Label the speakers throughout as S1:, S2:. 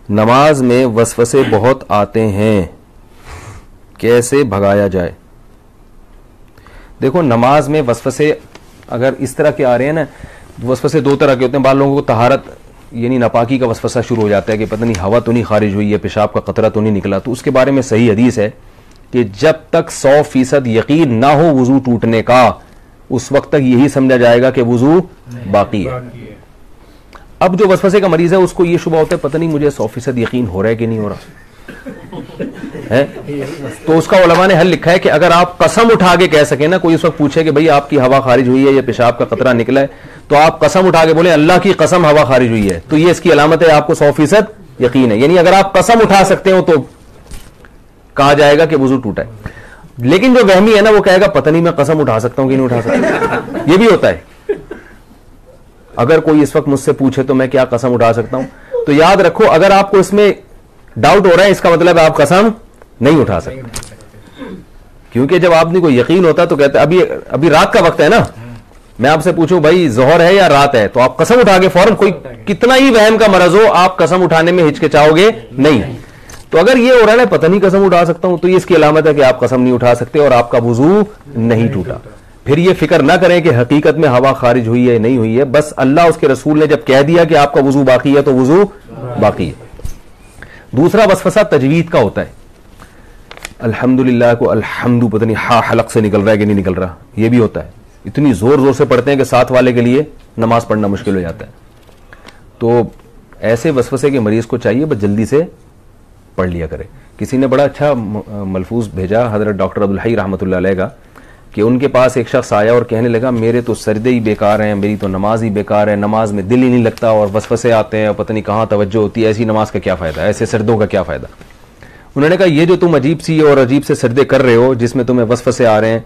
S1: نماز میں وسوسے بہت آتے ہیں، کیسے بھگایا جائے؟ دیکھو نماز میں وسوسے اگر اس طرح کے آ رہے ہیں نا، وسوسے دو طرح کے ہوتے ہیں. بعض لوگوں کو طہارت یعنی ناپاکی کا وسوسہ شروع ہو جاتا ہے کہ پتہ نہیں ہوا تو نہیں خارج ہوئی ہے، پیشاب کا قطرہ تو نہیں نکلا، تو اس کے بارے میں صحیح حدیث ہے کہ جب تک 100% یقین نہ ہو وضو ٹوٹنے کا، اس وقت تک یہی سمجھا جائے گا کہ وضو باقی ہے. اب جو وسوسے کا مریض ہے اس کو یہ شبہ ہوتا ہے پتہ نہیں مجھے 100% یقین ہو رہا ہے کہ نہیں ہو رہا ہے، تو اس کا علماء نے حل لکھا ہے کہ اگر آپ قسم اٹھا کے کہہ سکیں نا، کوئی اس وقت پوچھے کہ بھئی آپ کی ہوا خارج ہوئی ہے یا پیشاب کا قطرہ نکلا ہے، تو آپ قسم اٹھا کے بولیں اللہ کی قسم ہوا خارج ہوئی ہے، تو یہ اس کی علامت ہے آپ کو 100% یقین ہے. یعنی اگر آپ قسم اٹھا سکتے ہو تو کہا جائے گا کہ وضو ٹوٹا ہے. لیکن جو وہمی ہے نا وہ کہے گا پتہ نہیں میں قسم اٹھا سکتا ہوں کہ نہیں اٹھا سکتا. یہ بھی ہوتا ہے. اگر کوئی اس وقت مجھ سے پوچھے تو میں کیا قسم اٹھا سکتا ہوں، تو یاد رکھو اگر آپ کو اس میں ڈاؤٹ ہو رہا ہے اس کا مطلب آپ قسم نہیں اٹھا سکتے. کیونکہ جب آپ نے کوئی یقین ہوتا تو کہتے ابھی رات کا وقت ہے نا، میں آپ سے پوچھوں بھائی ظہر ہے یا رات ہے، تو آپ قسم اٹھا کے فوراً، کوئی کتنا ہی وہم کا مرض ہو آپ قسم اٹھانے میں ہچکچاؤ گے نہیں. تو اگر یہ ہو رہا ہے پتہ نہیں قسم اٹھا سکتا ہوں، تو یہ اس کی علامت ہے کہ آپ قسم نہیں اٹھا سکتے اور آپ کا وضو نہیں ٹوٹا. پھر یہ فکر نہ کریں کہ حقیقت میں ہوا خارج ہوئی ہے نہیں ہوئی ہے، بس اللہ اس کے رسول نے جب کہہ دیا کہ آپ کا وضو باقی ہے تو وضو باقی ہے. دوسرا وسوسہ تجوید کا ہوتا ہے. الحمدللہ کو الحمد پتہ نہیں ہا حلق سے نکل رہا ہے کہ نہیں نکل رہا، یہ بھی ہوتا ہے. اتنی زور زور سے پڑھتے ہیں کہ ساتھ والے کے لیے نماز پڑھنا مشکل ہو جاتا ہے. تو ایسے وسوسے کے مریض کو چاہیے بس جلدی سے پڑھ لیا کرے. کسی نے بڑا اچھا ملفوظ بھیجا حضرت ڈاکٹر عبدالحی رحمۃ اللہ علیہ کا، کہ ان کے پاس ایک شخص آیا اور کہنے لگا میرے تو سردے ہی بیکار ہیں، میری تو نماز ہی بیکار ہے، نماز میں دل ہی نہیں لگتا اور وسوسے آتے ہیں اور پتہ نہیں کہاں توجہ ہوتی ہے، ایسی نماز کا کیا فائدہ، ایسے سردوں کا کیا فائدہ. انہوں نے کہا یہ جو تم عجیب سی اور عجیب سے سردے کر رہے ہو جس میں تمہیں وسوسے آ رہے ہیں،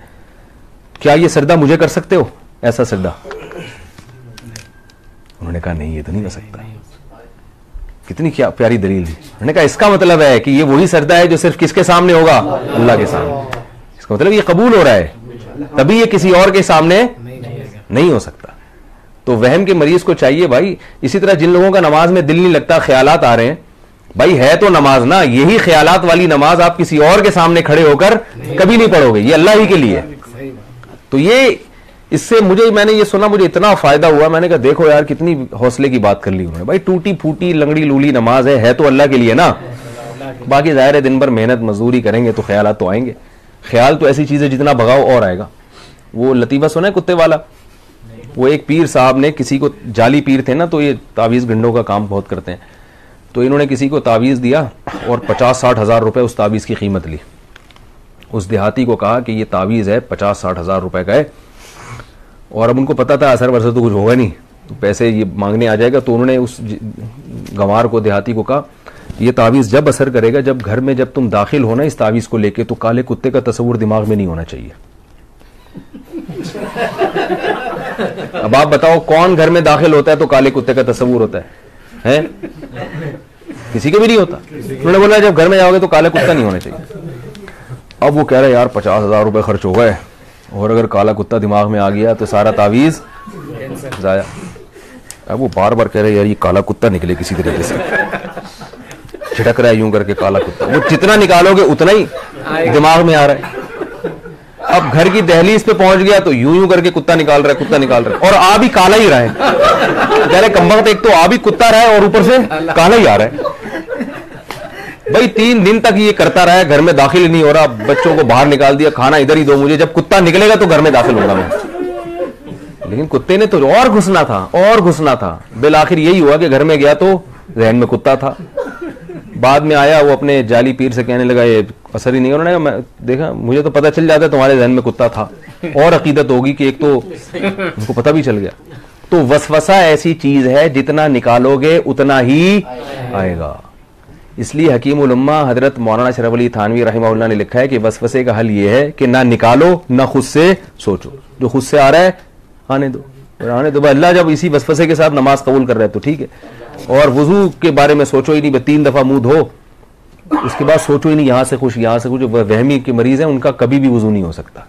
S1: کیا یہ سردہ مجھے کر سکتے ہو ایسا سردہ؟ انہوں نے کہا نہیں یہ تو نہیں کر سکتا. کتنی کیا پیاری دلیل دی. انہوں نے کہا اس کا مطلب ہے کہ یہ وہی سردہ ہے جو صرف کس کے سامنے ہوگا؟ اللہ کے سامنے. اس کا مطلب یہ قبول ہو رہا ہے، تبھی یہ کسی اور کے سامنے نہیں ہو سکتا. تو وہم کے مریض کو چاہیے بھائی، اسی طرح جن لوگوں کا نماز میں دل نہیں لگتا، خیالات آ رہے ہیں، بھائی ہے تو نماز نا، یہی خیالات والی نماز آپ کسی اور کے سامنے کھڑے ہو کر کبھی نہیں پڑھو گے، یہ اللہ ہی کے لیے. تو یہ اس سے میں نے یہ سنا، مجھے اتنا فائدہ ہوا، میں نے کہا دیکھو یار کتنی حوصلے کی بات کر لی انہوں نے. بھائی ٹوٹی پھوٹی لنگڑی لولی نماز ہے تو اللہ کے لیے نا، باقی ظاہر ہے دن بھر محنت مزدوری کریں گے تو خیالات تو آئیں گے. خیال تو ایسی چیز ہے جتنا بھگاؤ اور آئے گا. وہ لطیفہ سنا ہے کتے والا؟ وہ ایک پیر صاحب نے کسی کو، جعلی پیر تھے نا تو یہ تعویذ گنڈوں کا کام بہت کرتے ہیں، تو انہوں نے کسی کو تعویذ دیا اور 50-60 ہزار روپے اس تعویذ کی قیمت لی. اس دیہاتی کو کہا کہ یہ تعویذ ہے 50-60 ہزار روپے کا ہے، اور اب ان کو پتا تھا اثر ورثہ تو کچھ ہوگا نہیں تو پیسے یہ مانگنے آ جائے گا. تو انہوں نے اس گنوار کو، دیہاتی کو کہا یہ تعویذ جب اثر کرے گا، جب گھر میں جب تم داخل ہونا اس تعویذ کو لے کے، تو کالے کتے کا تصور دماغ میں نہیں ہونا چاہیے. اب آپ بتاؤ کون گھر میں داخل ہوتا ہے تو کالے کتے کا تصور ہوتا ہے؟ کسی کے بھی نہیں ہوتا. انہوں نے بولا جب گھر میں جاؤ گے تو کالا کتا نہیں ہونا چاہیے. اب وہ کہہ رہے یار 50 ہزار روپے خرچ ہو گئے اور اگر کالا کتا دماغ میں آ گیا تو سارا تعویذ ضائع. اب وہ بار بار کہہ رہے یار یہ کالا کتا نکلے کسی طریقے سے، چھٹک رہا ہے یوں کر کے کالا کتا. وہ جتنا نکالو گے اتنا ہی دماغ میں آ رہا ہے. اب گھر کی دہلیز پہ پہنچ گیا تو یوں کر کے کتا نکال رہا ہے اور آ بھی کالا ہی رہا ہے. کہہ رہے کمبخت ایک تو آ بھی کتا رہا ہے اور اوپر سے کالا ہی آ رہا ہے. بھائی 3 دن تک یہ کرتا رہا ہے، گھر میں داخل ہی نہیں ہو رہا، بچوں کو باہر نکال دیا، کھانا ادھر ہی دو مجھے، جب کتا نکلے گا تو گھر میں داخل ہوگا میں. لیکن کتے نے تو اور گھسنا تھا. بالآخر یہی ہوا کہ گھر میں گیا تو ذہن میں کتا تھا. بعد میں آیا وہ اپنے جعلی پیر سے کہنے لگا یہ اثر ہی نہیں. انہوں نے کہا میں دیکھا مجھے تو پتہ چل جاتا ہے تمہارے ذہن میں کتا تھا، اور عقیدت ہوگی کہ ایک تو ان کو پتہ بھی چل گیا. تو وسوسہ ایسی چیز ہے جتنا نکالو گے اتنا ہی آئے گا. اس لیے حکیم الامہ حضرت مولانا اشرف علی تھانوی رحمہ اللہ نے لکھا ہے کہ وسوسے کا حل یہ ہے کہ نہ نکالو نہ خود سے سوچو. جو خود سے آ رہا ہے آنے دو. اللہ جب اسی وسوسے کے ساتھ نماز قبول کر رہا ہے تو ٹھیک ہے. اور وضو کے بارے میں سوچو ہی نہیں، 3 دفعہ منہ دھو اس کے بعد سوچو ہی نہیں یہاں سے کچھ یہاں سے کچھ. وہمی کے مریض ہیں ان کا کبھی بھی وضو نہیں ہو سکتا,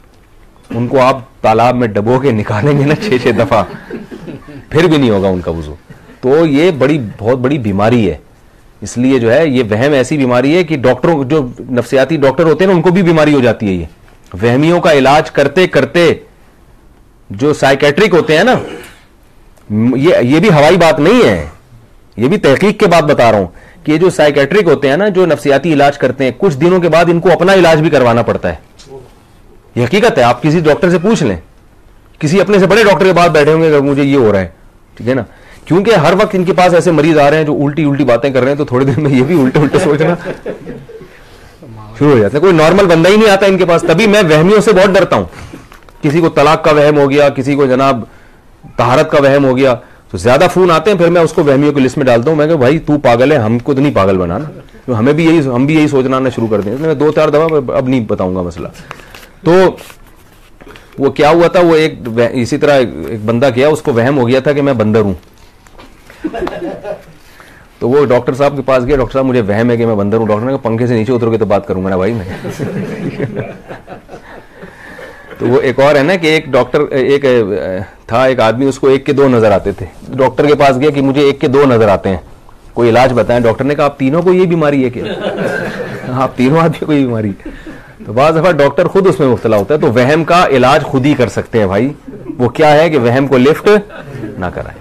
S1: ان کو آپ تالاب میں ڈبو کے نکالیں گے نا 6 دفعہ پھر بھی نہیں ہوگا ان کا وضو. تو یہ بہت بڑی بیماری ہے. اس لیے جو ہے یہ وہم ایسی بیماری ہے کہ ڈاکٹروں جو نفسیاتی ڈاکٹر ہوتے ہیں نا ان کو بھی بیماری ہو جاتی ہے. یہ وہمیوں کا علاج کرتے کرتے جو سائیکیٹرک ہوتے ہیں نا, یہ بھی ہوائی بات نہیں ہے, یہ بھی تحقیق کے بعد بتا رہا ہوں کہ یہ جو سائیکیٹرک ہوتے ہیں نا جو نفسیاتی علاج کرتے ہیں, کچھ دنوں کے بعد ان کو اپنا علاج بھی کروانا پڑتا ہے. یہ حقیقت ہے, آپ کسی ڈاکٹر سے پوچھ لیں, کسی اپنے سے بڑے ڈاکٹر کے بعد بیٹھے ہوں گے اگر مجھے یہ ہو رہا ہے, ٹھیک ہے نا, کیونکہ ہر وقت ان کے پاس ایسے مریض آ رہے ہیں جو الٹی باتیں کر رہے ہیں, تو تھوڑے دن میں یہ بھی الٹے سوچنا شروع ہو جاتے ہیں. کوئی نارمل بندہ ہی نہیں آتا ان کے پاس. تبھی میں وہمیوں سے بہت ڈرتا ہوں. کسی کو طلاق کا وہم ہو گیا, کسی کو جناب طہارت کا وہم ہو گیا, تو زیادہ فون آتے ہیں, پھر میں اس کو وہمیوں کی لسٹ میں ڈالتا ہوں. میں کہ بھائی تو پاگل ہے, ہم کو تو نہیں پاگل بنانا, تو ہم بھی یہی سوچنا آنا شروع کر دیں. میں 2-4 دفعہ اب نہیں بتاؤں گا مسئلہ. تو وہ کیا ہوا تھا, وہ اسی طرح ایک بندہ کیا, اس کو وہم ہو گیا تھا کہ میں بندر ہوں. تو وہ ڈاکٹر صاحب کے پاس گیا, ڈاکٹر صاحب مجھے وہم ہے کہ میں بندر ہوں. ڈاکٹر نے کہا پنکھے سے نیچے اتر کے تو بات کروں گا نا بھائی میں. تو وہ ایک اور ہے نا کہ ایک ڈاکٹر تھا ایک آدمی, اس کو 1 کے 2 نظر آتے تھے. ڈاکٹر کے پاس گیا کہ مجھے 1 کے 2 نظر آتے ہیں, کوئی علاج بتائیں. ڈاکٹر نے کہا آپ تینوں کو یہ بیماری ہے کیا؟ آپ تینوں آدمی کو یہ بیماری ہے. تو بعض دفعہ ڈاکٹر خود اس میں مبتلا ہوتا ہے. تو وہم کا علاج خود ہی کر سکتے ہیں بھائی. وہ کیا ہے کہ وہم کو لفٹ نہ کرائیں.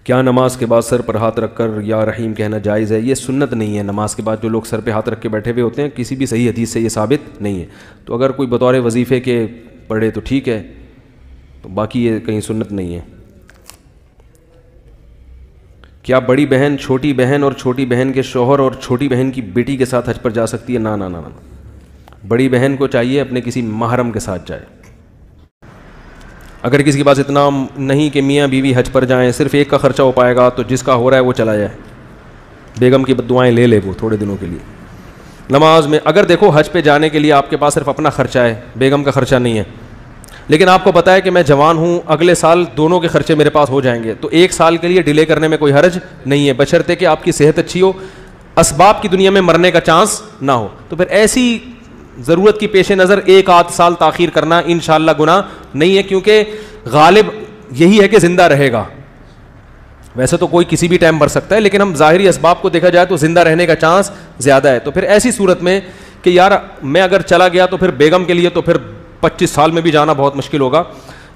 S1: کیا نماز کے بعد سر پر ہاتھ رکھ کر یا رحیم کہنا جائز ہے؟ یہ سنت نہیں ہے. نماز کے بعد جو لوگ سر پہ ہاتھ رکھ کے بیٹھے ہوئے ہوتے ہیں, کسی بھی صحیح حدیث سے یہ ثابت نہیں ہے. تو اگر کوئی بطور وظیفے کے پڑھے تو ٹھیک ہے, تو باقی یہ کہیں سنت نہیں ہے. کیا بڑی بہن چھوٹی بہن اور چھوٹی بہن کے شوہر اور چھوٹی بہن کی بیٹی کے ساتھ حج پر جا سکتی ہے؟ نہ. بڑی بہن کو چاہیے اپنے کسی محرم کے ساتھ جائے. اگر کسی کے پاس اتنا نہیں کہ میاں بیوی حج پر جائیں, صرف ایک کا خرچہ ہو پائے گا, تو جس کا ہو رہا ہے وہ چلا جائے, بیگم کی بددعائیں لے وہ تھوڑے دنوں کے لیے. نماز میں اگر دیکھو حج پہ جانے کے لیے آپ کے پاس صرف اپنا خرچہ ہے, بیگم کا خرچہ نہیں ہے, لیکن آپ کو پتا ہے کہ میں جوان ہوں, اگلے سال دونوں کے خرچے میرے پاس ہو جائیں گے, تو 1 سال کے لیے ڈیلے کرنے میں کوئی حرج نہیں ہے, بشرطے کہ آپ کی صحت اچھی ہو, اسباب کی دنیا میں مرنے کا چانس نہ ہو. تو پھر ایسی ضرورت کی پیش نظر 1-8 سال تاخیر کرنا انشاءاللہ گناہ نہیں ہے, کیونکہ غالب یہی ہے کہ زندہ رہے گا. ویسے تو کوئی کسی بھی ٹائم مر سکتا ہے, لیکن ہم ظاہری اسباب کو دیکھا جائے تو زندہ رہنے کا چانس زیادہ ہے. تو پھر ایسی صورت میں کہ یار میں اگر چلا گیا تو پھر بیگم کے لیے تو پھر 25 سال میں بھی جانا بہت مشکل ہوگا,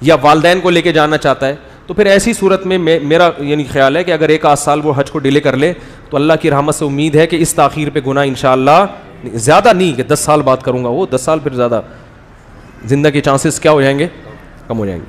S1: یا والدین کو لے کے جانا چاہتا ہے, تو پھر ایسی صورت میں میرا یعنی خیال ہے کہ اگر 1-8 سال وہ حج کو ڈیلے کر لے تو اللہ کی رحمت سے امید ہے کہ اس تاخیر پہ گناہ انشاءاللہ زیادہ نہیں کہ 10 سال بعد کروں گا, وہ 10 سال پھر زیادہ زندہ کے چانسز کیا ہو جائیں گے, کم ہو جائیں گے.